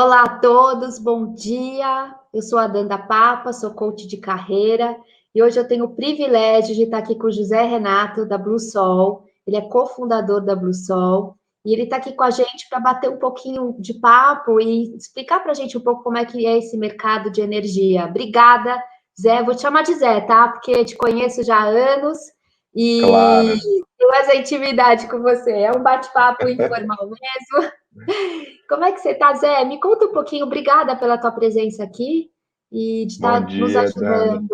Olá a todos, bom dia. Eu sou a Danda Papa, sou coach de carreira e hoje eu tenho o privilégio de estar aqui com o José Renato da Blue Sol. Ele é cofundador da Blue Sol e ele está aqui com a gente para bater um pouquinho de papo e explicar para a gente um pouco como é que é esse mercado de energia. Obrigada, Zé. Vou te chamar de Zé, tá? Porque te conheço já há anos e Claro. tenho essa intimidade com você. É um bate-papo informal mesmo. Como é que você está, Zé? Me conta um pouquinho. Obrigada pela tua presença aqui e de Bom estar nos dia, Dani. ajudando.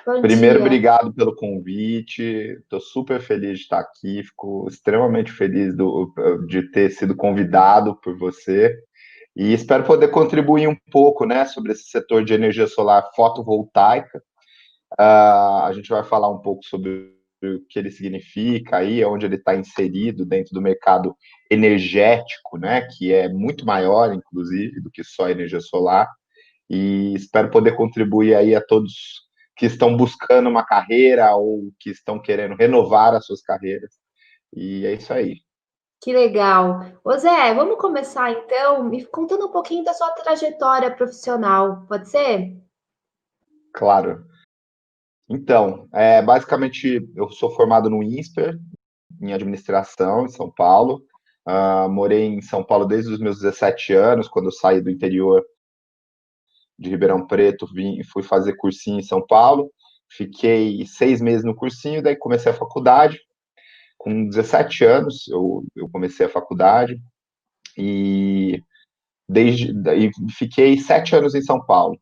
Bom Primeiro, dia. obrigado pelo convite. Estou super feliz de estar aqui. Fico extremamente feliz de ter sido convidado por você. E espero poder contribuir um pouco, né, sobre esse setor de energia solar fotovoltaica. A gente vai falar um pouco sobre o que ele significa aí, onde ele está inserido dentro do mercado energético, né, que é muito maior, inclusive, do que só energia solar. E espero poder contribuir aí a todos que estão buscando uma carreira ou que estão querendo renovar as suas carreiras. E é isso aí. Que legal. Ô, Zé, vamos começar então me contando um pouquinho da sua trajetória profissional, pode ser? Claro. Então, basicamente, eu sou formado no INSPER, em administração, em São Paulo. Morei em São Paulo desde os meus 17 anos, quando eu saí do interior de Ribeirão Preto, fui fazer cursinho em São Paulo. Fiquei 6 meses no cursinho, daí comecei a faculdade. Com 17 anos, eu comecei a faculdade e daí fiquei 7 anos em São Paulo.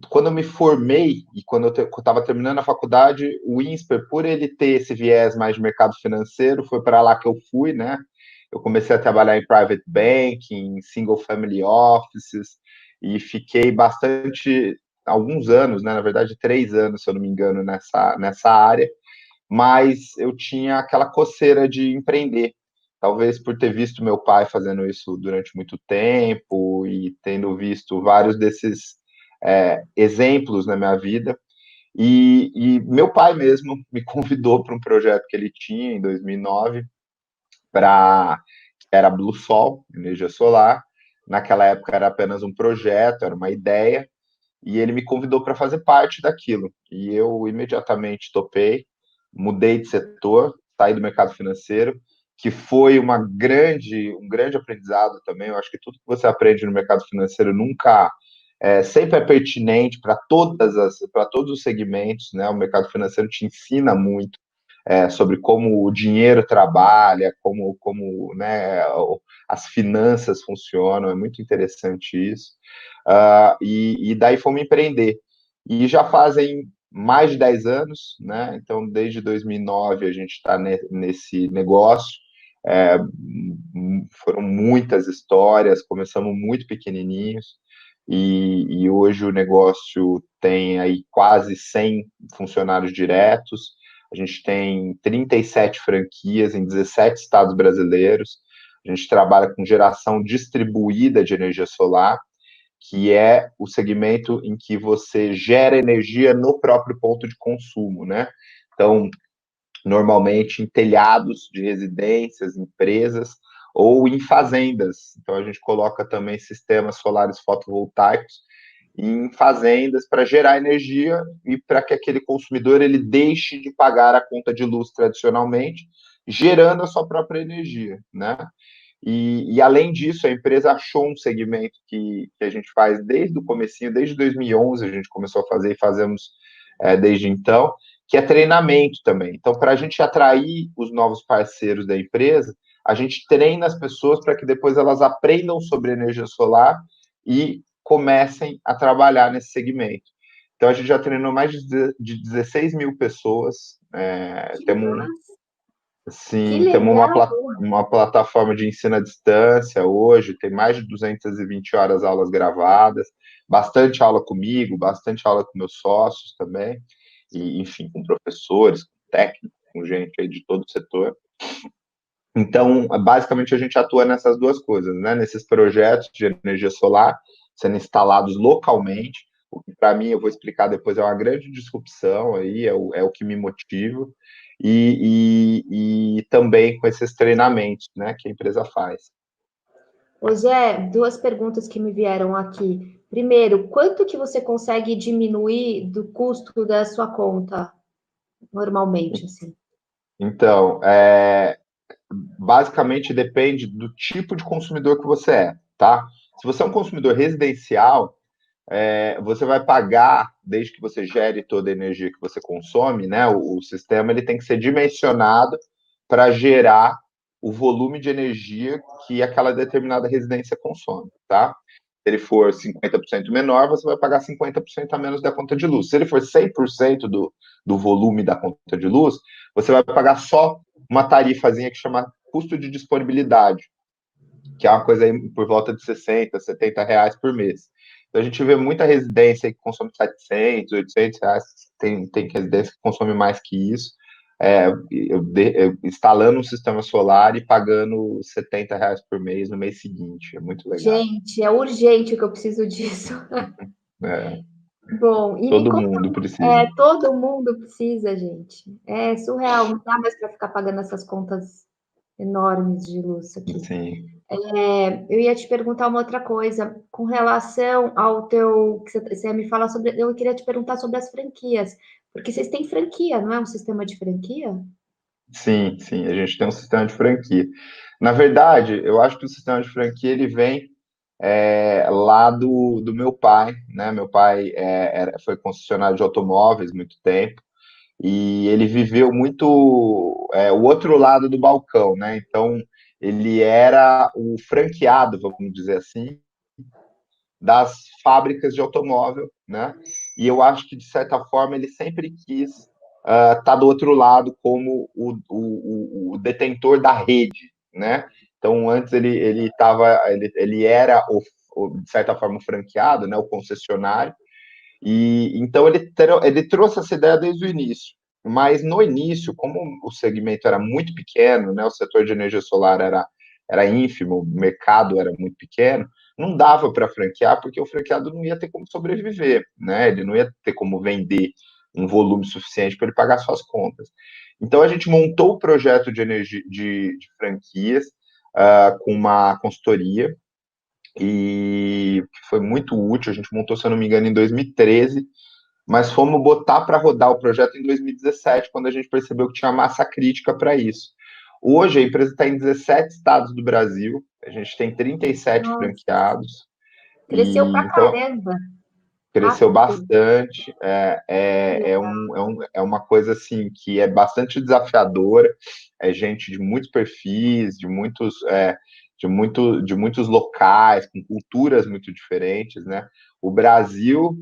Quando eu me formei e quando eu estava terminando a faculdade, o INSPER, por ele ter esse viés mais de mercado financeiro, foi para lá que eu fui, né? Eu comecei a trabalhar em private banking, em single family offices, e fiquei bastante, alguns anos, né? Na verdade, 3 anos, se eu não me engano, nessa área, mas eu tinha aquela coceira de empreender. Talvez por ter visto meu pai fazendo isso durante muito tempo e tendo visto vários desses exemplos na minha vida. E meu pai mesmo me convidou para um projeto que ele tinha em 2009, que era Blue Sol, energia solar. Naquela época era apenas um projeto, era uma ideia, e ele me convidou para fazer parte daquilo. E eu imediatamente topei, mudei de setor, saí do mercado financeiro, que foi um grande aprendizado também. Eu acho que tudo que você aprende no mercado financeiro nunca sempre é pertinente para todos os segmentos, né? O mercado financeiro te ensina muito sobre como o dinheiro trabalha, como né, as finanças funcionam, é muito interessante isso. E daí fomos empreender. E já fazem mais de 10 anos, né? Então, desde 2009 a gente está nesse negócio. É, Foram muitas histórias, começamos muito pequenininhos, e hoje o negócio tem aí quase 100 funcionários diretos. A gente tem 37 franquias em 17 estados brasileiros. A gente trabalha com geração distribuída de energia solar, que é o segmento em que você gera energia no próprio ponto de consumo, né? Então, normalmente em telhados de residências, empresas ou em fazendas. Então, a gente coloca também sistemas solares fotovoltaicos em fazendas para gerar energia e para que aquele consumidor ele deixe de pagar a conta de luz tradicionalmente, gerando a sua própria energia, né? E além disso, a empresa achou um segmento que a gente faz desde o comecinho, desde 2011 a gente começou a fazer e fazemos desde então, que é treinamento também. Então, para a gente atrair os novos parceiros da empresa, a gente treina as pessoas para que depois elas aprendam sobre energia solar e comecem a trabalhar nesse segmento. Então, a gente já treinou mais de 16 mil pessoas. Que Temos massa, que Sim, temos legal. uma plataforma de ensino à distância hoje, tem mais de 220 horas aulas gravadas, bastante aula comigo, bastante aula com meus sócios também, e enfim, com professores, com técnicos, com gente aí de todo o setor. Então, basicamente, a gente atua nessas duas coisas, né? Nesses projetos de energia solar sendo instalados localmente, o que para mim, eu vou explicar depois, é uma grande disrupção aí, é o que me motiva, e também com esses treinamentos, né, que a empresa faz. Ô Zé, duas perguntas que me vieram aqui. Primeiro, quanto que você consegue diminuir do custo da sua conta, normalmente, assim? Então, basicamente depende do tipo de consumidor que você é, tá? Se você é um consumidor residencial, você vai pagar, desde que você gere toda a energia que você consome, né? O sistema ele tem que ser dimensionado para gerar o volume de energia que aquela determinada residência consome, tá? Se ele for 50% menor, você vai pagar 50% a menos da conta de luz. Se ele for 100% do volume da conta de luz, você vai pagar só uma tarifazinha que chama custo de disponibilidade, que é uma coisa aí por volta de 60, R$ 70 por mês. Então a gente vê muita residência que consome 700, R$ 800, tem residência que consome mais que isso, instalando um sistema solar e pagando R$ 70 por mês no mês seguinte. É muito legal. Gente, é urgente que eu preciso disso. É, Bom, e me todo conta, mundo precisa. todo mundo precisa, gente. É surreal, não dá mais para ficar pagando essas contas enormes de luz aqui. Sim, Eu ia te perguntar uma outra coisa, com relação ao teu, que você ia me falar sobre, eu queria te perguntar sobre as franquias, porque vocês têm franquia, não é um sistema de franquia? sim, a gente tem um sistema de franquia. Na verdade, eu acho que o sistema de franquia ele vem lá do meu pai, né? Meu pai foi concessionário de automóveis muito tempo e ele viveu muito o outro lado do balcão, né? Então ele era o franqueado, vamos dizer assim, das fábricas de automóvel, né? E eu acho que de certa forma ele sempre quis estar do outro lado como o detentor da rede, né? Então antes ele era de certa forma o franqueado, né? O concessionário e então ele trouxe essa ideia desde o início. Mas no início, como o segmento era muito pequeno, né, o setor de energia solar era ínfimo, o mercado era muito pequeno, não dava para franquear, porque o franqueado não ia ter como sobreviver, né? Ele não ia ter como vender um volume suficiente para ele pagar suas contas. Então a gente montou o projeto de energia de franquias com uma consultoria e foi muito útil. A gente montou, se eu não me engano, em 2013, mas fomos botar para rodar o projeto em 2017, quando a gente percebeu que tinha massa crítica para isso. Hoje a empresa está em 17 estados do Brasil, a gente tem 37 Nossa, franqueados, cresceu e pra então caramba, cresceu rápido. bastante. É uma coisa assim que é bastante desafiadora. É gente de muitos perfis, de muitos locais, com culturas muito diferentes, né? O Brasil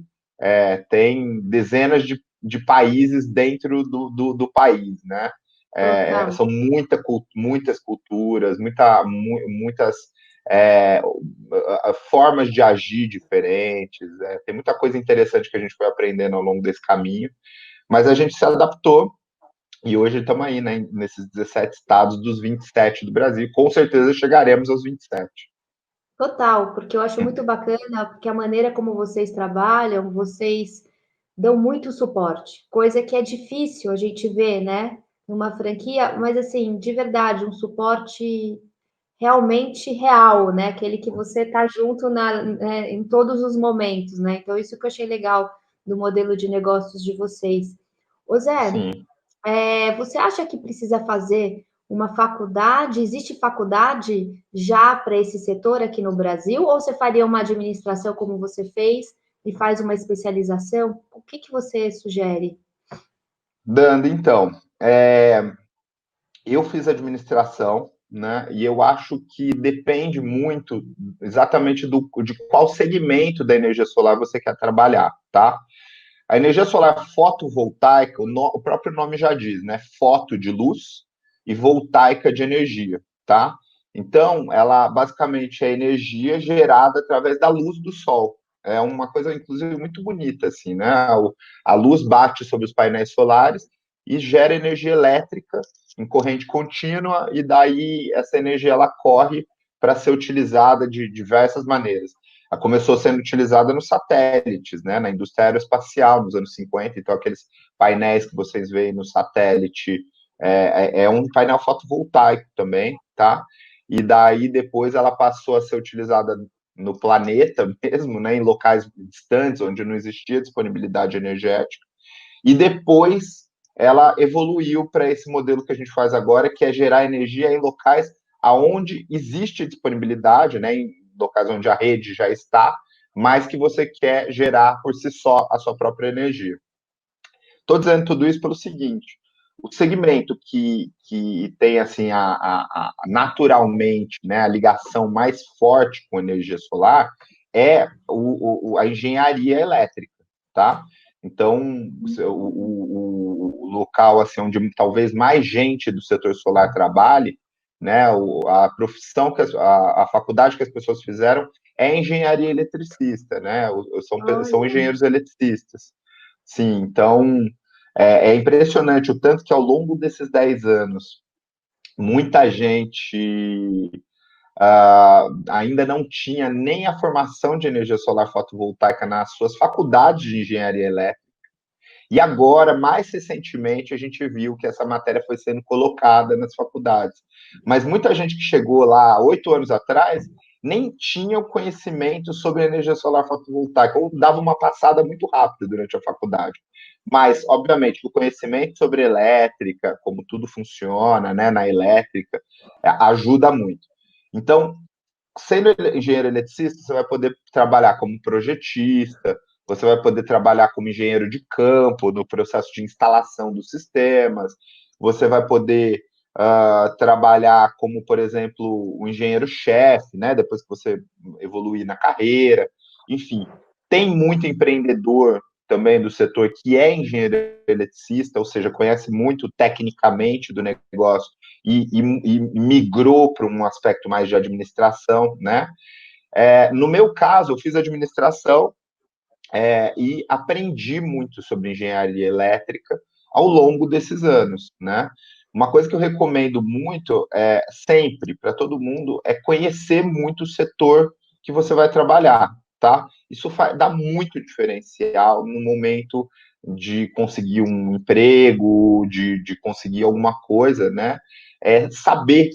tem dezenas de países dentro do país, né? Total. São muitas culturas, muitas é, formas de agir diferentes. Tem muita coisa interessante que a gente foi aprendendo ao longo desse caminho, mas a gente se adaptou e hoje estamos aí, né, nesses 17 estados dos 27 do Brasil. Com certeza chegaremos aos 27. Total, porque eu acho muito bacana, porque a maneira como vocês trabalham, vocês dão muito suporte, coisa que é difícil a gente ver, né? Numa franquia, mas assim, de verdade, um suporte realmente real, né? Aquele que você tá junto em todos os momentos, né? Então, isso que eu achei legal do modelo de negócios de vocês. Ô Zé, Sim. você acha que precisa fazer uma faculdade? Existe faculdade já para esse setor aqui no Brasil? Ou você faria uma administração como você fez e faz uma especialização? O que que você sugere? Dando, então, eu fiz administração, né? E eu acho que depende muito exatamente de qual segmento da energia solar você quer trabalhar, tá? A energia solar fotovoltaica, o próprio nome já diz, né? Foto de luz e voltaica de energia, tá? Então, ela basicamente é energia gerada através da luz do sol. É uma coisa, inclusive, muito bonita, assim, né? A luz bate sobre os painéis solares e gera energia elétrica em corrente contínua, e daí essa energia ela corre para ser utilizada de diversas maneiras. Ela começou sendo utilizada nos satélites, né, na indústria aeroespacial, nos anos 50, então aqueles painéis que vocês veem no satélite é um painel fotovoltaico também, tá? e daí depois ela passou a ser utilizada no planeta mesmo, né, em locais distantes, onde não existia disponibilidade energética, e depois ela evoluiu para esse modelo que a gente faz agora, que é gerar energia em locais aonde existe disponibilidade, né, em locais onde a rede já está, mas que você quer gerar por si só a sua própria energia. Estou dizendo tudo isso pelo seguinte: o segmento que tem assim naturalmente, né, a ligação mais forte com energia solar é a engenharia elétrica, tá? Então, o local assim onde talvez mais gente do setor solar trabalhe, né, a profissão a faculdade que as pessoas fizeram é engenharia eletricista, né? São Olha. engenheiros eletricistas. Sim, então é impressionante o tanto que ao longo desses 10 anos, muita gente ainda não tinha nem a formação de energia solar fotovoltaica nas suas faculdades de engenharia elétrica. E agora, mais recentemente, a gente viu que essa matéria foi sendo colocada nas faculdades. Mas muita gente que chegou lá 8 anos atrás nem tinha o conhecimento sobre energia solar fotovoltaica, ou dava uma passada muito rápida durante a faculdade. Mas, obviamente, o conhecimento sobre elétrica, como tudo funciona, né, na elétrica, ajuda muito. Então, sendo engenheiro eletricista, você vai poder trabalhar como projetista, você vai poder trabalhar como engenheiro de campo no processo de instalação dos sistemas, você vai poder trabalhar como, por exemplo, o engenheiro-chefe, né? Depois que você evoluir na carreira, enfim. Tem muito empreendedor também do setor que é engenheiro eletricista, ou seja, conhece muito tecnicamente do negócio e migrou para um aspecto mais de administração, né? No meu caso, eu fiz administração e aprendi muito sobre engenharia elétrica ao longo desses anos, né? Uma coisa que eu recomendo muito sempre para todo mundo é conhecer muito o setor que você vai trabalhar, tá? Isso dá muito diferencial no momento de conseguir um emprego, de conseguir alguma coisa, né? Saber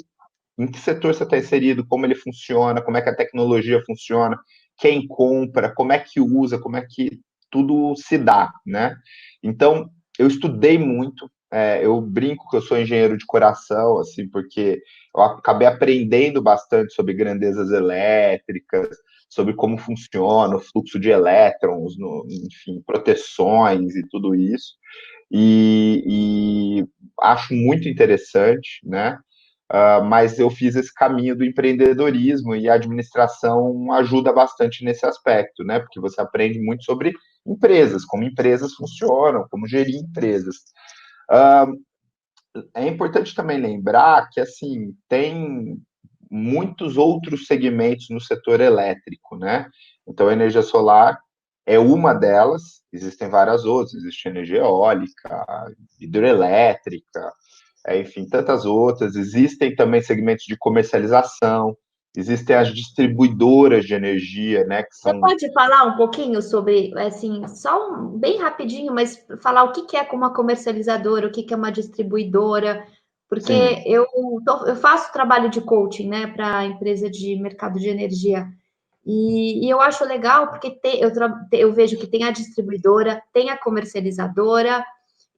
em que setor você está inserido, como ele funciona, como é que a tecnologia funciona, quem compra, como é que usa, como é que tudo se dá, né? Então, eu estudei muito, eu brinco que eu sou engenheiro de coração, assim, porque eu acabei aprendendo bastante sobre grandezas elétricas, sobre como funciona o fluxo de elétrons, enfim, proteções e tudo isso, e acho muito interessante, né? Mas eu fiz esse caminho do empreendedorismo e a administração ajuda bastante nesse aspecto, né? Porque você aprende muito sobre empresas, como empresas funcionam, como gerir empresas. É importante também lembrar que, assim, tem muitos outros segmentos no setor elétrico, né? Então, a energia solar é uma delas, existem várias outras, existe energia eólica, hidroelétrica, enfim, tantas outras. Existem também segmentos de comercialização, existem as distribuidoras de energia, né, que Você são... pode falar um pouquinho sobre, assim, só bem rapidinho, mas falar o que que é uma comercializadora, o que que é uma distribuidora, porque Sim, eu faço trabalho de coaching, né, para empresa de mercado de energia. E eu acho legal porque eu vejo que tem a distribuidora, tem a comercializadora,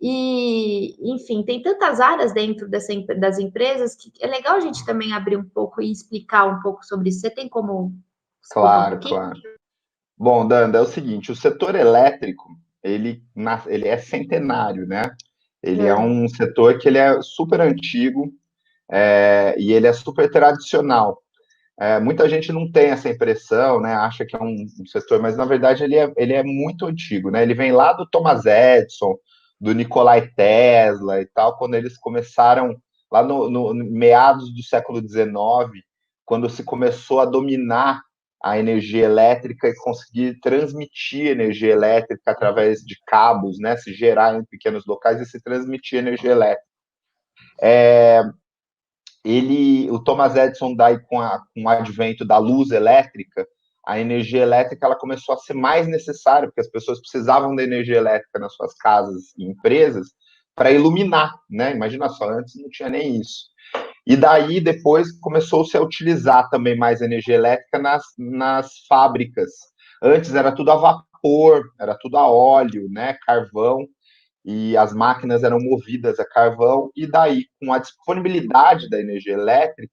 e, enfim, tem tantas áreas dentro das empresas que é legal a gente também abrir um pouco e explicar um pouco sobre isso. Você tem como explicar um claro, pouquinho? claro. Bom, Danda, é o seguinte, o setor elétrico, ele é centenário, né? Ele é É. um setor que ele é super antigo, e ele é super tradicional. Muita gente não tem essa impressão, né? Acha que é um setor, mas na verdade ele é muito antigo, né? Ele vem lá do Thomas Edison, do Nikolai Tesla e tal, quando eles começaram lá no meados do século XIX, quando se começou a dominar a energia elétrica e conseguir transmitir energia elétrica através de cabos, né? Se gerar em pequenos locais e se transmitir energia elétrica. O Thomas Edison, daí com o advento da luz elétrica, a energia elétrica ela começou a ser mais necessária, porque as pessoas precisavam da energia elétrica nas suas casas e empresas para iluminar, né? Imagina só, antes não tinha nem isso. E daí, depois, começou-se a utilizar também mais energia elétrica nas fábricas. Antes era tudo a vapor, era tudo a óleo, né, carvão, e as máquinas eram movidas a carvão, e daí, com a disponibilidade da energia elétrica,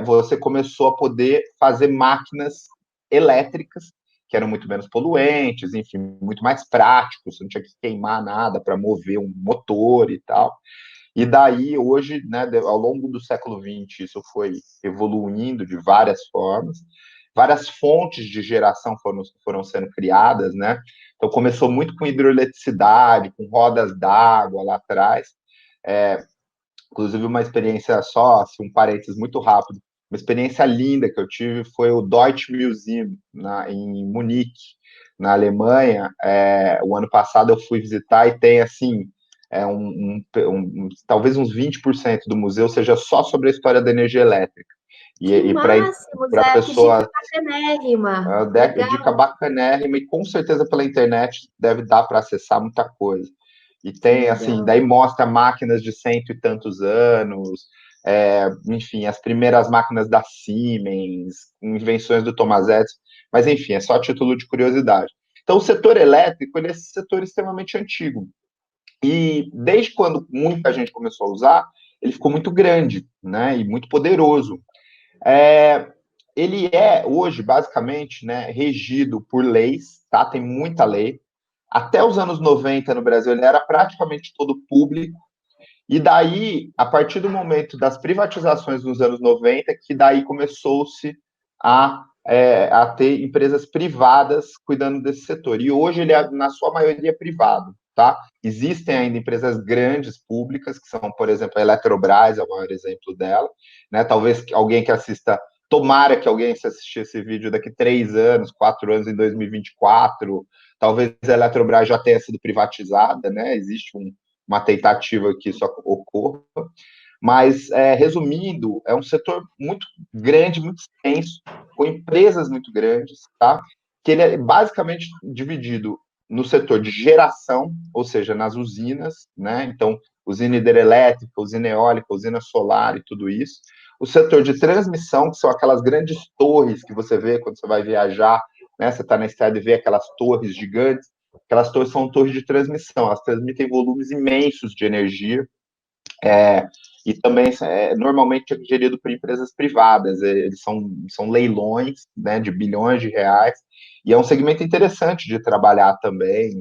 você começou a poder fazer máquinas elétricas, que eram muito menos poluentes, enfim, muito mais práticos, você não tinha que queimar nada para mover um motor e tal. E daí, hoje, né, ao longo do século XX, isso foi evoluindo de várias formas, várias fontes de geração foram sendo criadas, né? Então, começou muito com hidroeletricidade, com rodas d'água lá atrás. Inclusive, uma experiência só, assim, um parênteses muito rápido, uma experiência linda que eu tive foi o Deutsche Museum, em Munique, na Alemanha. O ano passado eu fui visitar e tem, assim, talvez uns 20% do museu seja só sobre a história da energia elétrica. Que E máximo, para Zé, que dica pessoas, bacanérrima. Legal. dica bacanérrima, e com certeza pela internet deve dar para acessar muita coisa. E Que tem, assim, legal. daí mostra máquinas de cento e tantos anos, enfim, as primeiras máquinas da Siemens, invenções do Thomas Edison, mas enfim, é só a título de curiosidade. Então, o setor elétrico, ele é esse setor extremamente antigo. E desde quando muita gente começou a usar, ele ficou muito grande, né, e muito poderoso. Ele é, hoje, basicamente, né, regido por leis, tá? Tem muita lei. Até os anos 90 no Brasil, ele era praticamente todo público. E daí, a partir do momento das privatizações nos anos 90, que daí começou-se a ter empresas privadas cuidando desse setor. E hoje ele é, na sua maioria, privado, tá? Existem ainda empresas grandes, públicas, que são, por exemplo, a Eletrobras, é o maior exemplo dela, né? Talvez alguém que assista, tomara que alguém se assistir esse vídeo daqui 3 anos, 4 anos, em 2024, talvez a Eletrobras já tenha sido privatizada, né? Existe uma tentativa que isso ocorra, mas, resumindo, é um setor muito grande, muito extenso, com empresas muito grandes, tá? Que ele é basicamente dividido no setor de geração, ou seja, nas usinas, né? Então, usina hidrelétrica, usina eólica, usina solar e tudo isso. O setor de transmissão, que são aquelas grandes torres que você vê quando você vai viajar, né? Você está na estrada e vê aquelas torres gigantes. Aquelas torres são torres de transmissão, elas transmitem volumes imensos de energia, e também normalmente é gerido por empresas privadas, eles são leilões, né, de bilhões de reais, e é um segmento interessante de trabalhar também,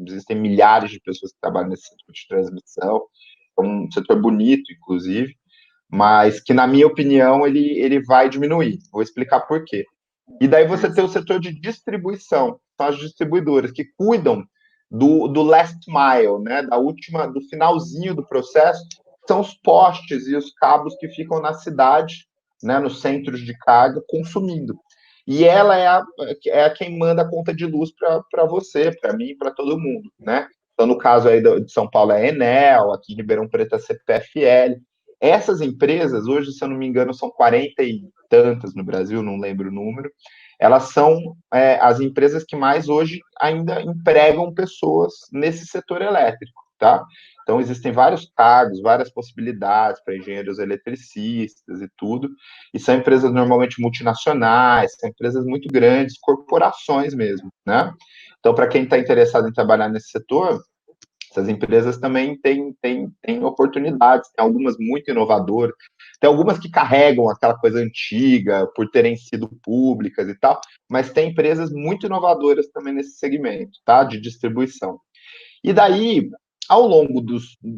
existem milhares de pessoas que trabalham nesse setor de transmissão, é um setor bonito, inclusive, mas que, na minha opinião, ele vai diminuir. Vou explicar por quê. E daí você tem o setor de distribuição, são as distribuidoras que cuidam do last mile, né, do finalzinho do processo, são os postes e os cabos que ficam na cidade, né, nos centros de carga, consumindo. E ela é a quem manda a conta de luz para você, para mim, para todo mundo, né? Então, no caso aí de São Paulo é a Enel, aqui em Ribeirão Preto é a CPFL. Essas empresas, hoje, se eu não me engano, são 40 e tantas no Brasil, não lembro o número, elas são as empresas que mais hoje ainda empregam pessoas nesse setor elétrico, tá? Então, existem vários cargos, várias possibilidades para engenheiros eletricistas e tudo, e são empresas normalmente multinacionais, são empresas muito grandes, corporações mesmo, né? Então, para quem está interessado em trabalhar nesse setor, essas empresas também têm oportunidades, tem algumas muito inovadoras, tem algumas que carregam aquela coisa antiga por terem sido públicas e tal, mas tem empresas muito inovadoras também nesse segmento, tá? De distribuição. E daí, ao longo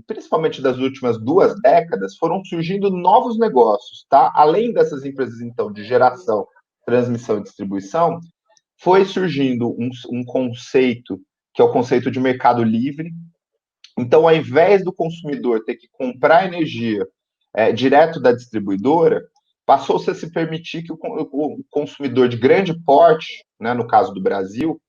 principalmente das últimas 2 décadas, foram surgindo novos negócios, tá? Além dessas empresas, então, de geração, transmissão e distribuição, foi surgindo um conceito, que é o conceito de mercado livre. Então, ao invés do consumidor ter que comprar energia direto da distribuidora, passou-se a se permitir que o consumidor de grande porte, né, no caso do Brasil,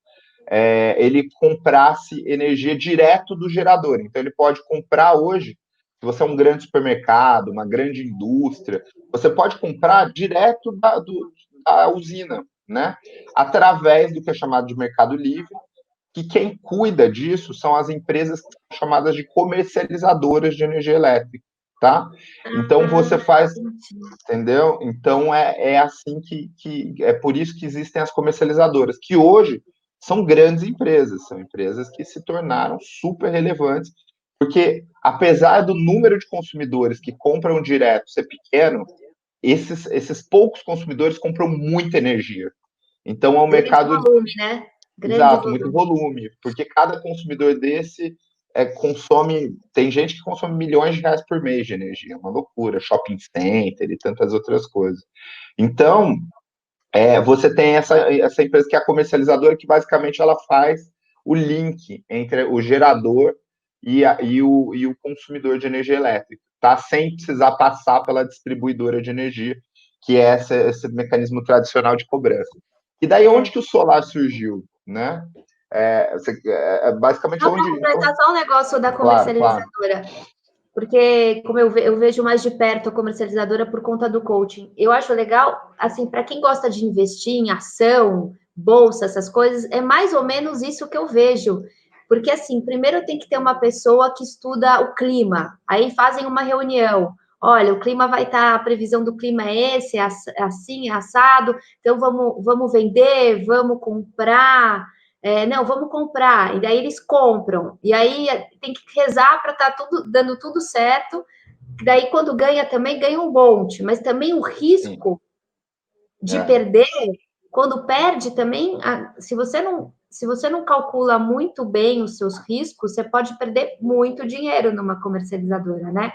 ele comprasse energia direto do gerador. Então, ele pode comprar hoje, se você é um grande supermercado, uma grande indústria, você pode comprar direto da usina, né? Através do que é chamado de mercado livre, que quem cuida disso são as empresas chamadas de comercializadoras de energia elétrica, tá? Então você faz, Entendi. entendeu? Então é assim que é por isso que existem as comercializadoras, que hoje são grandes empresas, são empresas que se tornaram super relevantes, porque apesar do número de consumidores que compram direto ser pequeno, esses poucos consumidores compram muita energia. Então é um Grande mercado, volume, né? Grande exato, muito volume. volume, porque cada consumidor desse consome, tem gente que consome milhões de reais por mês de energia, é uma loucura, shopping center e tantas outras coisas. Então, você tem essa empresa que é a comercializadora, que basicamente ela faz o link entre o gerador e o consumidor de energia elétrica, tá? Sem precisar passar pela distribuidora de energia, que é esse mecanismo tradicional de cobrança. E daí onde É. que o solar surgiu, né? Basicamente Só para onde. completar só um negócio da Claro, claro. comercializadora, porque como eu vejo mais de perto a comercializadora por conta do coaching, eu acho legal, assim, para quem gosta de investir em ação, bolsa, essas coisas, é mais ou menos isso que eu vejo. Porque, assim, primeiro tem que ter uma pessoa que estuda o clima, aí fazem uma reunião. Olha, o clima vai estar, a previsão do clima é esse, é assim, é assado, então vamos vender, vamos comprar. Não, vamos comprar. E daí eles compram. E aí tem que rezar para estar tudo dando tudo certo. Daí, quando ganha, também ganha um monte. Mas também o Sim. risco de É, perder, quando perde também, se você não calcula muito bem os seus riscos, você pode perder muito dinheiro numa comercializadora, né?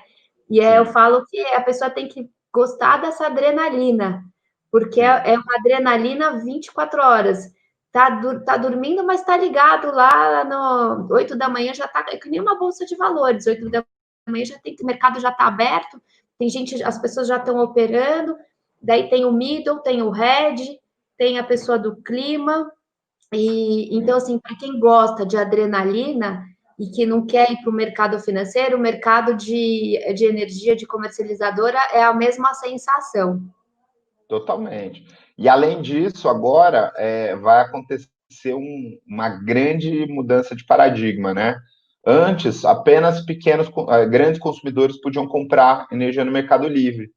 E eu sim. falo que a pessoa tem que gostar dessa adrenalina, porque Sim. é uma adrenalina 24 horas. Tá dormindo, mas tá ligado lá no 8 da manhã, já tá. É que nem uma bolsa de valores, 8 da manhã já tem, o mercado já está aberto, tem gente, as pessoas já estão operando, daí tem o middle, tem o head, tem a pessoa do clima, e então, Sim. assim, para quem gosta de adrenalina e que não quer ir para o mercado financeiro, o mercado de energia de comercializadora é a mesma sensação. Totalmente. E além disso, agora vai acontecer uma grande mudança de paradigma, né? Antes, apenas grandes consumidores podiam comprar energia no Mercado Livre.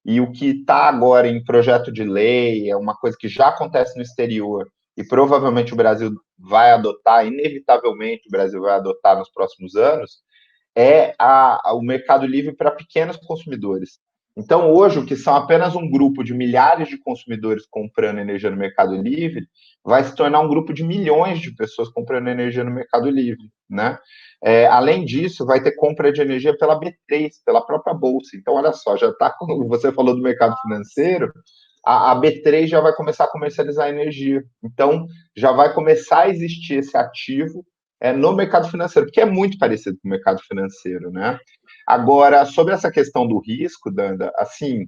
E o que está agora em projeto de lei, é uma coisa que já acontece no exterior, e provavelmente o Brasil vai adotar, inevitavelmente o Brasil vai adotar nos próximos anos, o Mercado Livre para pequenos consumidores. Então, hoje, o que são apenas um grupo de milhares de consumidores comprando energia no Mercado Livre, vai se tornar um grupo de milhões de pessoas comprando energia no Mercado Livre, né? Além disso, vai ter compra de energia pela B3, pela própria bolsa. Então, olha só, já está, como você falou do mercado financeiro, a B3 já vai começar a comercializar energia. Então, já vai começar a existir esse ativo no mercado financeiro, porque é muito parecido com o mercado financeiro, né? Agora, sobre essa questão do risco, Danda, assim,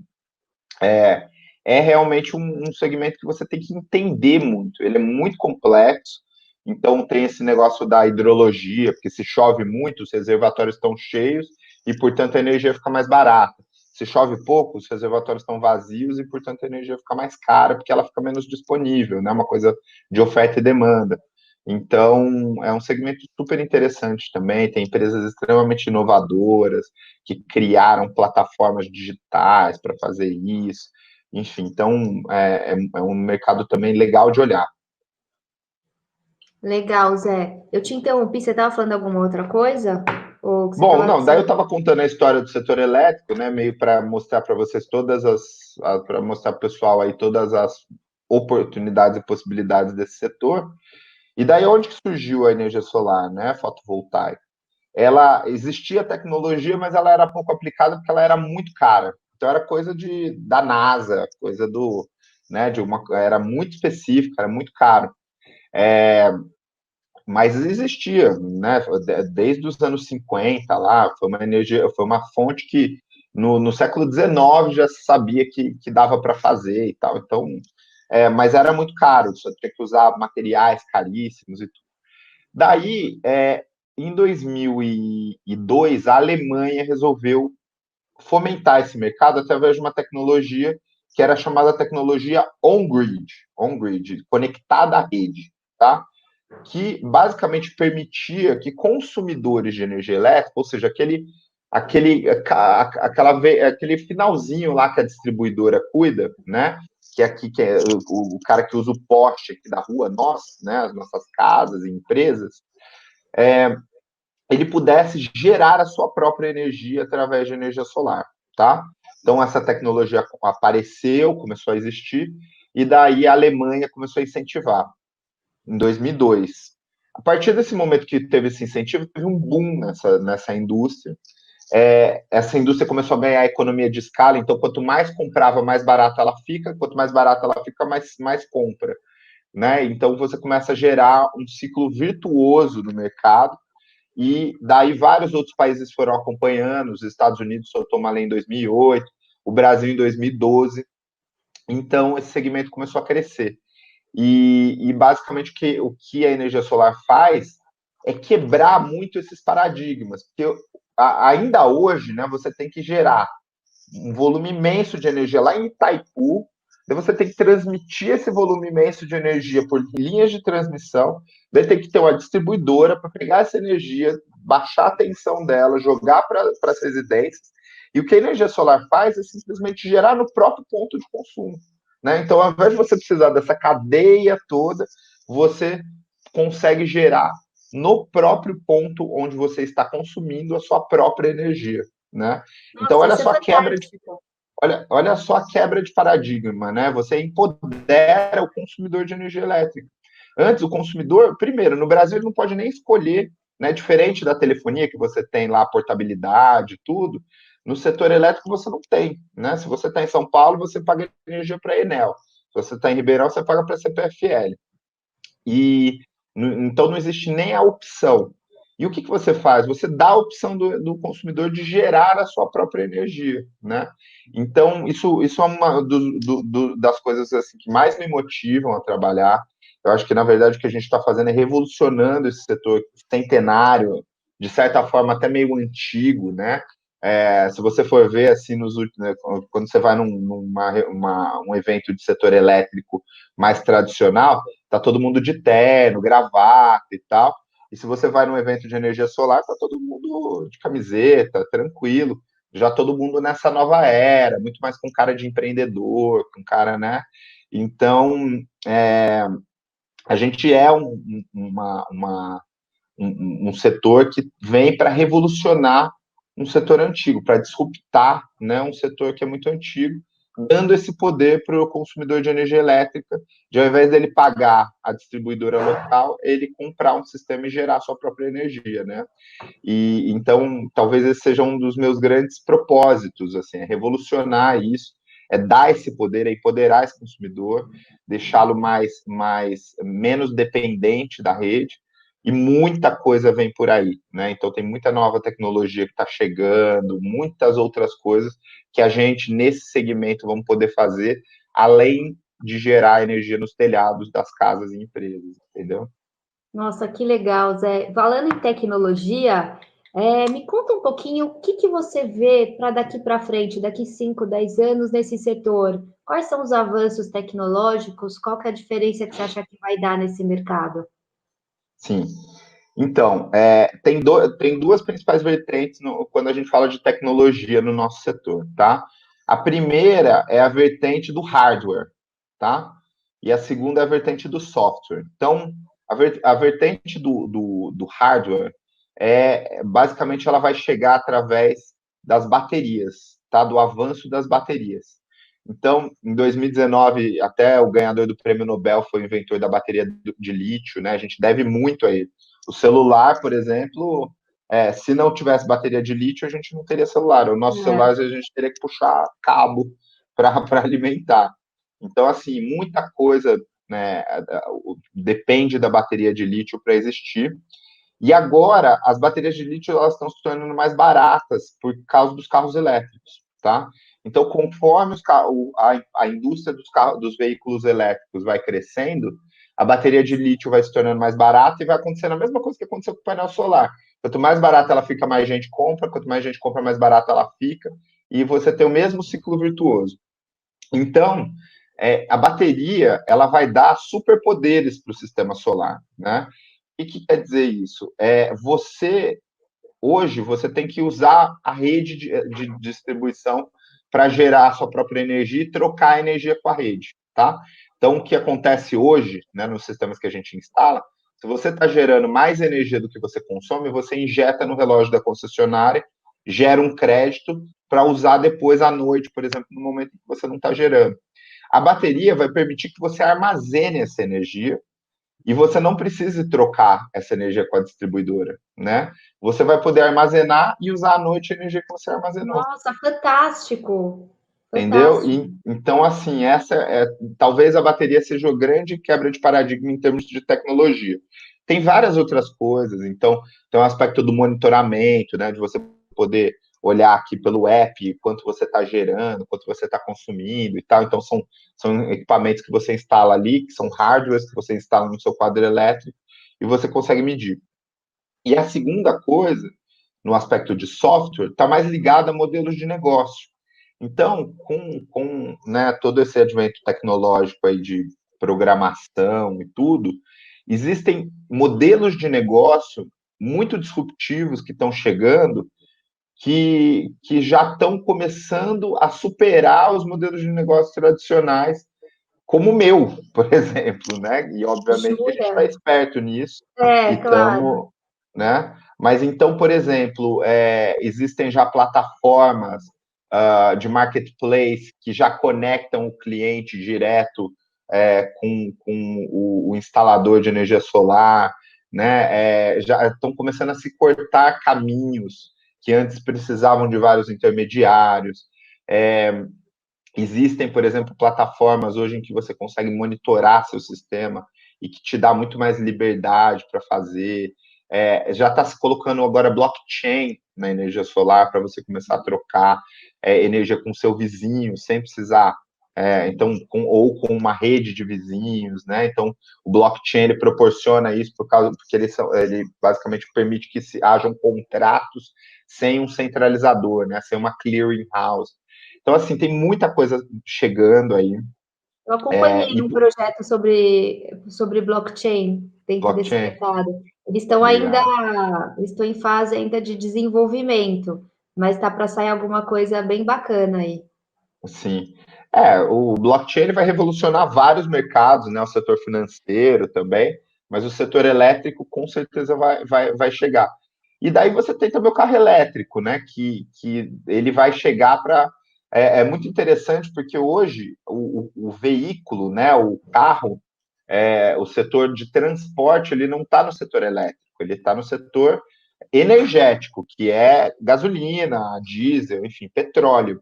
é realmente um segmento que você tem que entender muito. Ele é muito complexo, então tem esse negócio da hidrologia, porque se chove muito, os reservatórios estão cheios e, portanto, a energia fica mais barata. Se chove pouco, os reservatórios estão vazios e, portanto, a energia fica mais cara, porque ela fica menos disponível, né? Uma coisa de oferta e demanda. Então, é um segmento super interessante também. Tem empresas extremamente inovadoras que criaram plataformas digitais para fazer isso. Enfim, então é um mercado também legal de olhar. Legal, Zé. Eu te interrompi, você estava falando alguma outra coisa? Ou que você Bom, estava. não, daí eu estava contando a história do setor elétrico, né, meio para mostrar para vocês para mostrar para o pessoal aí todas as oportunidades e possibilidades desse setor. E daí onde que surgiu a energia solar, né, fotovoltaica? Ela existia tecnologia, mas ela era pouco aplicada porque ela era muito cara. Então era coisa da NASA, coisa né, era muito específica, era muito caro. Mas existia, né? Desde os anos 50 lá, foi uma energia, foi uma fonte que no século XIX já se sabia que dava para fazer e tal. Então, mas era muito caro, só tinha que usar materiais caríssimos e tudo. Daí, em 2002, a Alemanha resolveu fomentar esse mercado através de uma tecnologia que era chamada tecnologia on-grid, conectada à rede, tá? Que basicamente permitia que consumidores de energia elétrica, ou seja, aquele finalzinho lá que a distribuidora cuida, né? Que aqui que é o cara que usa o poste aqui da rua, nós, né? As nossas casas e empresas, ele pudesse gerar a sua própria energia através de energia solar, tá? Então essa tecnologia apareceu, começou a existir, e daí a Alemanha começou a incentivar em 2002. A partir desse momento que teve esse incentivo, teve um boom nessa indústria. Essa indústria começou a ganhar economia de escala, então quanto mais comprava, mais barata ela fica, quanto mais barata ela fica, mais compra. Né? Então você começa a gerar um ciclo virtuoso no mercado, e daí vários outros países foram acompanhando, os Estados Unidos soltou uma lei em 2008, o Brasil em 2012, então esse segmento começou a crescer. E basicamente o que a energia solar faz é quebrar muito esses paradigmas, porque ainda hoje, né, você tem que gerar um volume imenso de energia lá em Itaipu, daí você tem que transmitir esse volume imenso de energia por linhas de transmissão, daí tem que ter uma distribuidora para pegar essa energia, baixar a tensão dela, jogar para as residências, e o que a energia solar faz é simplesmente gerar no próprio ponto de consumo. Né? Então, ao invés de você precisar dessa cadeia toda, você consegue gerar no próprio ponto onde você está consumindo a sua própria energia. Né? Então, Nossa, isso é fantástico. olha só a quebra de paradigma, né? Você empodera o consumidor de energia elétrica. Antes, o consumidor, primeiro, no Brasil ele não pode nem escolher, né? Diferente da telefonia, que você tem lá a portabilidade, tudo. No setor elétrico você não tem, né? Se você está em São Paulo, você paga energia para a Enel. Se você está em Ribeirão, você paga para a CPFL. E então não existe nem a opção. E o que você faz? Você dá a opção do consumidor de gerar a sua própria energia, né? Então, isso é uma das coisas assim, que mais me motivam a trabalhar. Eu acho que, na verdade, o que a gente está fazendo é revolucionando esse setor centenário, de certa forma até meio antigo, né? Se você for ver, assim, né, quando você vai um evento de setor elétrico mais tradicional, tá todo mundo de terno, gravata e tal. E se você vai num evento de energia solar, tá todo mundo de camiseta, tranquilo. Já todo mundo nessa nova era, muito mais com cara de empreendedor, com cara, né? Então, a gente é um setor que vem para revolucionar um setor antigo, para disruptar, né, um setor que é muito antigo, dando esse poder para o consumidor de energia elétrica, de ao invés dele pagar a distribuidora local, ele comprar um sistema e gerar sua própria energia, né? E então, talvez esse seja um dos meus grandes propósitos, assim, é revolucionar isso, é dar esse poder, é empoderar esse consumidor, deixá-lo menos dependente da rede, e muita coisa vem por aí, né? Então tem muita nova tecnologia que está chegando, muitas outras coisas que a gente, nesse segmento, vamos poder fazer, além de gerar energia nos telhados das casas e empresas, entendeu? Nossa, que legal, Zé. Falando em tecnologia, me conta um pouquinho o que você vê para daqui para frente, daqui 5, 10 anos nesse setor. Quais são os avanços tecnológicos? Qual que é a diferença que você acha que vai dar nesse mercado? Sim. Então, tem duas principais vertentes quando a gente fala de tecnologia no nosso setor, tá? A primeira é a vertente do hardware, tá? E a segunda é a vertente do software. Então, a vertente do hardware basicamente ela vai chegar através das baterias, tá? Do avanço das baterias. Então, em 2019, até o ganhador do prêmio Nobel foi o inventor da bateria de lítio, né? A gente deve muito a ele. O celular, por exemplo, se não tivesse bateria de lítio, a gente não teria celular. O nosso celular, É. a gente teria que puxar cabo para alimentar. Então, assim, muita coisa, né, depende da bateria de lítio para existir. E agora, as baterias de lítio elas estão se tornando mais baratas por causa dos carros elétricos, tá? Então, conforme a indústria dos veículos elétricos vai crescendo, a bateria de lítio vai se tornando mais barata e vai acontecendo a mesma coisa que aconteceu com o painel solar. Quanto mais barata ela fica, mais gente compra. Quanto mais gente compra, mais barata ela fica. E você tem o mesmo ciclo virtuoso. Então, a bateria ela vai dar superpoderes para o sistema solar, né? O que quer dizer isso? Você hoje você tem que usar a rede de distribuição para gerar a sua própria energia e trocar a energia com a rede, tá? Então, o que acontece hoje, né, nos sistemas que a gente instala, se você está gerando mais energia do que você consome, você injeta no relógio da concessionária, gera um crédito para usar depois à noite, por exemplo, no momento em que você não está gerando. A bateria vai permitir que você armazene essa energia e você não precise trocar essa energia com a distribuidora, né? Você vai poder armazenar e usar à noite a energia que você armazenou. Nossa, fantástico! Entendeu? Fantástico. Então, assim, essa é talvez a bateria seja o grande quebra de paradigma em termos de tecnologia. Tem várias outras coisas, então tem o aspecto do monitoramento, né? De você poder olhar aqui pelo app quanto você está gerando, quanto você está consumindo e tal. Então, são equipamentos que você instala ali, que são hardwares que você instala no seu quadro elétrico e você consegue medir. E a segunda coisa, no aspecto de software, está mais ligada a modelos de negócio. Então, com né, todo esse advento tecnológico aí de programação e tudo, existem modelos de negócio muito disruptivos que estão chegando que já estão começando a superar os modelos de negócio tradicionais, como o meu, por exemplo, né? E obviamente que a gente Jura? está esperto nisso e É, claro. estamos, né? Mas então, por exemplo, existem já plataformas de marketplace que já conectam o cliente direto com o instalador de energia solar, né? Já estão começando a se cortar caminhos que antes precisavam de vários intermediários. É, Existem, por exemplo, plataformas hoje em que você consegue monitorar seu sistema e que te dá muito mais liberdade para fazer. Já está se colocando agora blockchain na energia solar para você começar a trocar energia com seu vizinho sem precisar. Então, ou com uma rede de vizinhos, né? Então, o blockchain ele proporciona isso porque ele basicamente permite que hajam contratos sem um centralizador, né? Sem uma clearing house. Então, assim, tem muita coisa chegando aí. Eu acompanhei E um projeto sobre blockchain dentro desse blockchain, mercado. Eles estão ainda, legal. eles estão em fase ainda de desenvolvimento, mas está para sair alguma coisa bem bacana aí. Sim. O blockchain ele vai revolucionar vários mercados, né? O setor financeiro também, mas o setor elétrico com certeza vai chegar. E daí você tem também o carro elétrico, né? Que ele vai chegar para. É muito interessante porque hoje o veículo, né? O carro, o setor de transporte, ele não está no setor elétrico, ele está no setor energético, que é gasolina, diesel, enfim, petróleo.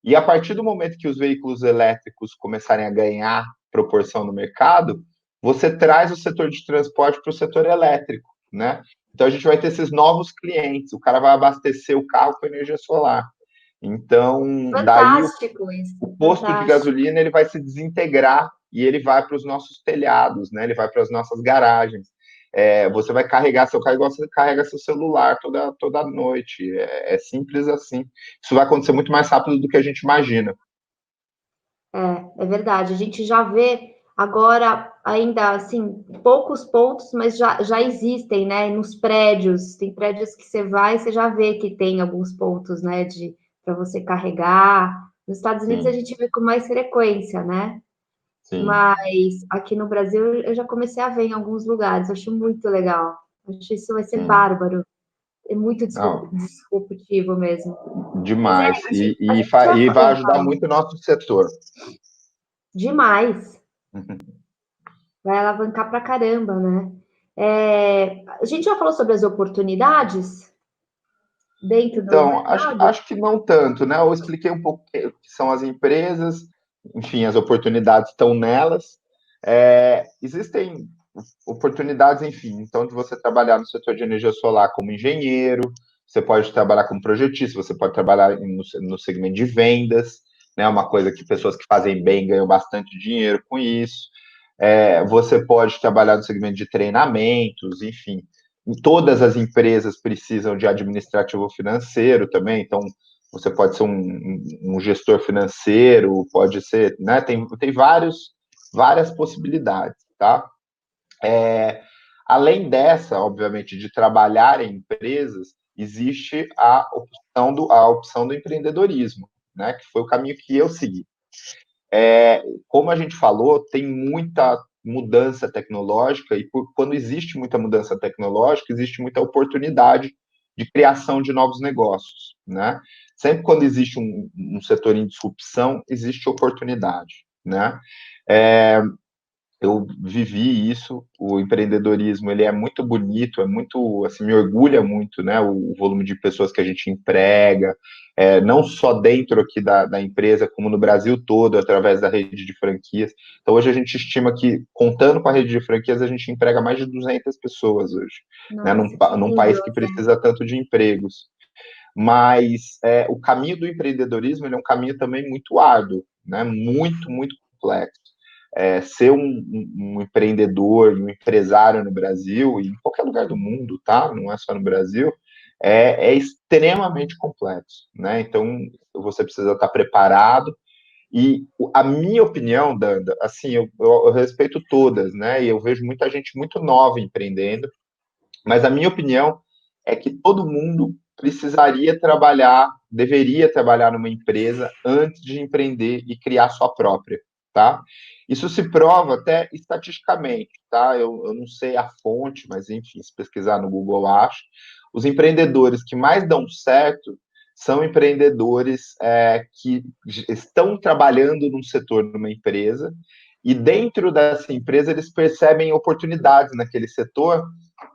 E a partir do momento que os veículos elétricos começarem a ganhar proporção no mercado, você traz o setor de transporte para o setor elétrico, né? Então a gente vai ter esses novos clientes. O cara vai abastecer o carro com energia solar. Então, daí Fantástico o isso, posto de fantástico. gasolina ele vai se desintegrar e ele vai para os nossos telhados, né? Ele vai para as nossas garagens. Você vai carregar seu carro igual você carrega seu celular toda noite. Simples assim. Isso vai acontecer muito mais rápido do que a gente imagina. É verdade. A gente já vê agora ainda assim poucos pontos, mas já existem, né? Nos prédios, tem prédios que você vai e você já vê que tem alguns pontos, né? De para você carregar. Nos Estados Unidos a Sim, gente vê com mais frequência, né? sim, Mas aqui no Brasil eu já comecei a ver em alguns lugares. Eu acho muito legal. Acho que isso vai ser sim. bárbaro. É muito Não, disruptivo mesmo. Mas demais. a gente já E vai falou, ajudar muito o nosso setor. demais. Vai alavancar pra caramba, né? A gente já falou sobre as oportunidades dentro do Então, mercado? acho que não tanto, né? Eu expliquei um pouco o que são as empresas, enfim, as oportunidades estão nelas. Existem oportunidades, enfim, então, de você trabalhar no setor de energia solar como engenheiro, você pode trabalhar como projetista, você pode trabalhar no segmento de vendas, né? Uma coisa que pessoas que fazem bem ganham bastante dinheiro com isso. Você pode trabalhar no segmento de treinamentos, enfim. Todas as empresas precisam de administrativo financeiro também, então você pode ser um gestor financeiro, pode ser, né? Tem várias possibilidades, tá? Além dessa, obviamente, de trabalhar em empresas, existe a opção do empreendedorismo, né? Que foi o caminho que eu segui. Como a gente falou, tem muita mudança tecnológica e quando existe muita mudança tecnológica, existe muita oportunidade de criação de novos negócios, né? Sempre quando existe um setor em disrupção, existe oportunidade, né? É, eu vivi isso, o empreendedorismo, ele é muito bonito, é muito, assim, me orgulha muito, né, o volume de pessoas que a gente emprega, não só dentro aqui da empresa, como no Brasil todo, através da rede de franquias. Então, hoje a gente estima que, contando com a rede de franquias, a gente emprega mais de 200 pessoas hoje, né, num, Nossa, que num lindo. país que precisa tanto de empregos. Mas o caminho do empreendedorismo, ele é um caminho também muito árduo, né, muito, muito complexo. Ser um empreendedor, um empresário no Brasil e em qualquer lugar do mundo, tá? Não é só no Brasil, é extremamente complexo, né? Então você precisa estar preparado. E a minha opinião, Danda, assim, eu respeito todas, né? E eu vejo muita gente muito nova empreendendo, mas a minha opinião é que todo mundo precisaria trabalhar, deveria trabalhar numa empresa antes de empreender e criar sua própria, tá? Isso se prova até estatisticamente, tá? Eu não sei a fonte, mas enfim, se pesquisar no Google, eu acho. Os empreendedores que mais dão certo são empreendedores que estão trabalhando num setor, numa empresa, e dentro dessa empresa eles percebem oportunidades naquele setor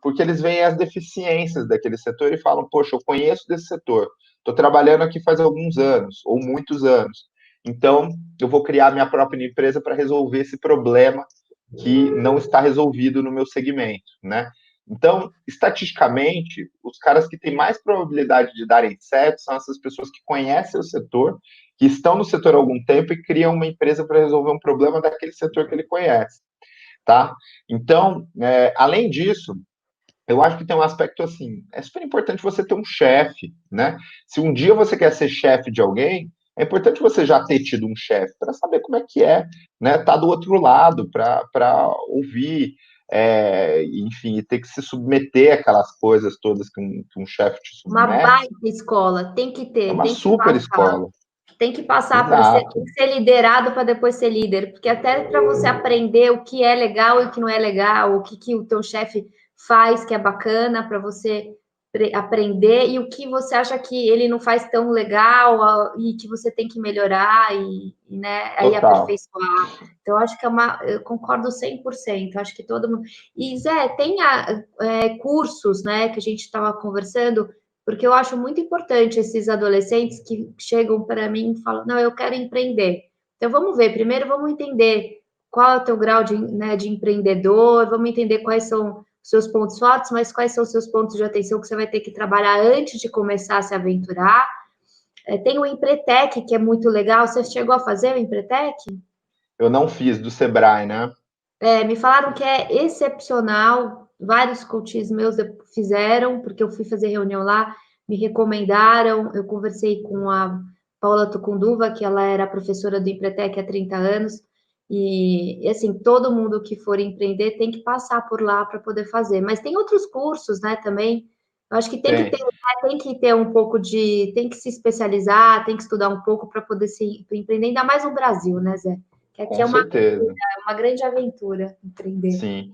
porque eles veem as deficiências daquele setor e falam, poxa, eu conheço desse setor, estou trabalhando aqui faz alguns anos, ou muitos anos, então eu vou criar minha própria empresa para resolver esse problema que não está resolvido no meu segmento, né? Então, estatisticamente, os caras que têm mais probabilidade de darem certo são essas pessoas que conhecem o setor, que estão no setor há algum tempo e criam uma empresa para resolver um problema daquele setor que ele conhece, tá? Então, além disso, eu acho que tem um aspecto assim, é super importante você ter um chefe, né? Se um dia você quer ser chefe de alguém, é importante você já ter tido um chefe para saber como é que é, né? Tá do outro lado para ouvir, enfim, e ter que se submeter àquelas coisas todas que um chefe te Uma submete. baita escola, tem que É ter, uma tem que super passar. escola. Tem que passar para ser, tem Exato. que ser liderado para depois ser líder, porque até para você aprender o que é legal e o que não é legal, o que, que o teu chefe faz que é bacana para você aprender e o que você acha que ele não faz tão legal e que você tem que melhorar e né, aí Total. aperfeiçoar. Então, acho que eu concordo 100%, acho que todo mundo... E, Zé, tem cursos, né, que a gente estava conversando, porque eu acho muito importante esses adolescentes que chegam para mim e falam: não, eu quero empreender. Então vamos ver, primeiro vamos entender qual é o teu grau né, de empreendedor, vamos entender quais são os seus pontos fortes, mas quais são os seus pontos de atenção que você vai ter que trabalhar antes de começar a se aventurar. Tem o Empretec, que é muito legal. Você chegou a fazer o Empretec? Eu não fiz do Sebrae, né? Me falaram que é excepcional, vários coaches meus fizeram, porque eu fui fazer reunião lá, me recomendaram, eu conversei com a Paula Tucunduva, que ela era professora do Empretec há 30 anos, e assim, todo mundo que for empreender tem que passar por lá para poder fazer. Mas tem outros cursos, né, também. Eu acho que tem que ter, Tem, né, tem que ter um pouco de, tem que se especializar, tem que estudar um pouco para poder se empreender, ainda mais no Brasil, né, Zé? Que aqui com é certeza. uma grande aventura empreender. Sim.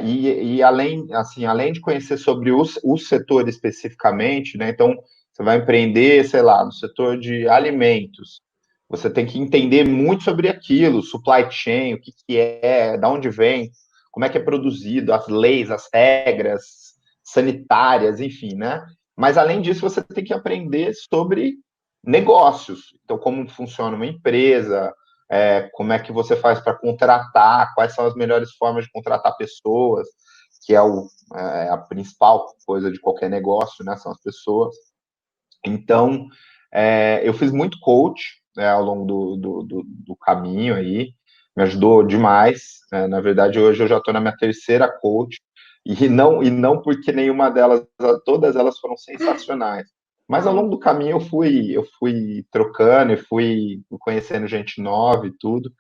E além, assim, além de conhecer sobre o setor especificamente, né? Então, você vai empreender, sei lá, no setor de alimentos. Você tem que entender muito sobre aquilo, supply chain, o que que é, da onde vem, como é que é produzido, as leis, as regras sanitárias, enfim, né? Mas além disso, você tem que aprender sobre negócios. Então, como funciona uma empresa, como é que você faz para contratar, quais são as melhores formas de contratar pessoas, que é a principal coisa de qualquer negócio, né? São as pessoas. Então, eu fiz muito coach, né, ao longo do caminho aí, me ajudou demais. Na verdade, hoje eu já estou na minha terceira coach, e não porque nenhuma delas, todas elas foram sensacionais. Mas ao Ai, longo do caminho eu fui trocando e fui conhecendo gente nova e tudo.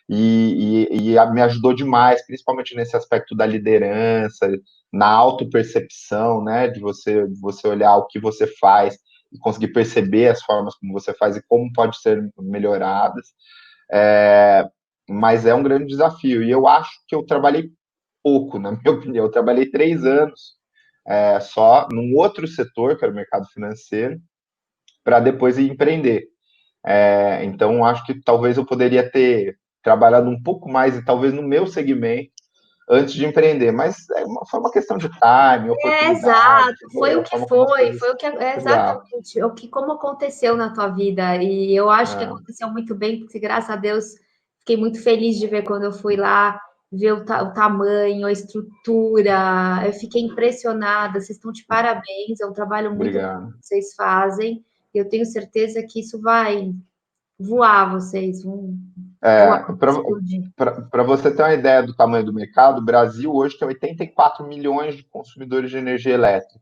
e me ajudou demais, principalmente nesse aspecto da liderança, na autopercepção, né, de você olhar o que você faz e conseguir perceber as formas como você faz e como pode ser melhoradas. É, mas é um grande desafio, e eu acho que eu trabalhei pouco, na minha opinião. Eu trabalhei 3 anos só num outro setor, que era o mercado financeiro, para depois ir empreender. Então, acho que talvez eu poderia ter trabalhado um pouco mais, e talvez no meu segmento, antes de empreender, mas foi uma questão de time, oportunidade, Exato, foi entendeu? o A que forma como as foi, coisas. foi o que é Exato. exatamente o que como aconteceu na tua vida. E eu acho que É, aconteceu muito bem, porque graças a Deus fiquei muito feliz de ver quando eu fui lá, ver o tamanho, a estrutura. Eu fiquei impressionada. Vocês estão de parabéns, é um trabalho muito bom obrigado. que vocês fazem. E eu tenho certeza que isso vai voar, vocês vão voar, explodir. Para você ter uma ideia do tamanho do mercado, o Brasil hoje tem 84 milhões de consumidores de energia elétrica.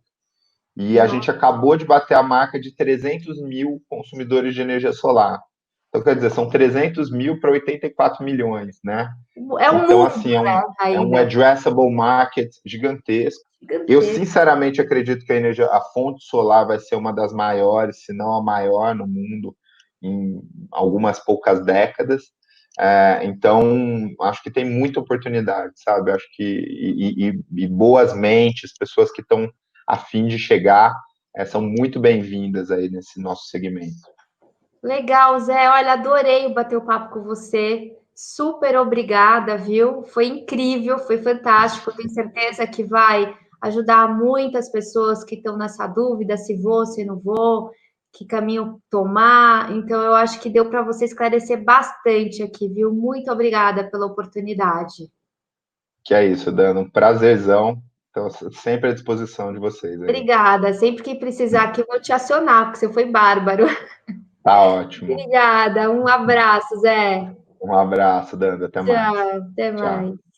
E a gente acabou de bater a marca de 300 mil consumidores de energia solar. Então, quer dizer, são 300 mil para 84 milhões, né? É um Então, mundo, assim, né, é um ainda. addressable market gigantesco. Eu, Gigantesco. sinceramente, acredito que a fonte solar vai ser uma das maiores, se não a maior no mundo, em algumas poucas décadas. Então, acho que tem muita oportunidade, sabe? Acho que e boas mentes, pessoas que estão a fim de chegar, são muito bem-vindas aí nesse nosso segmento. Legal, Zé. Olha, adorei bater o papo com você. Super obrigada, viu? Foi incrível, foi fantástico. Tenho certeza que vai ajudar muitas pessoas que estão nessa dúvida se vou, se não vou, que caminho tomar. Então, eu acho que deu para você esclarecer bastante aqui, viu? Muito obrigada pela oportunidade. Que é isso, Dano, um prazerzão. Então, sempre à disposição de vocês aí. Obrigada. Sempre que precisar aqui, eu vou te acionar, porque você foi bárbaro. Tá ótimo. Obrigada. Um abraço, Zé. Um abraço, Dando. Até mais. Tchau. Até Tchau. mais.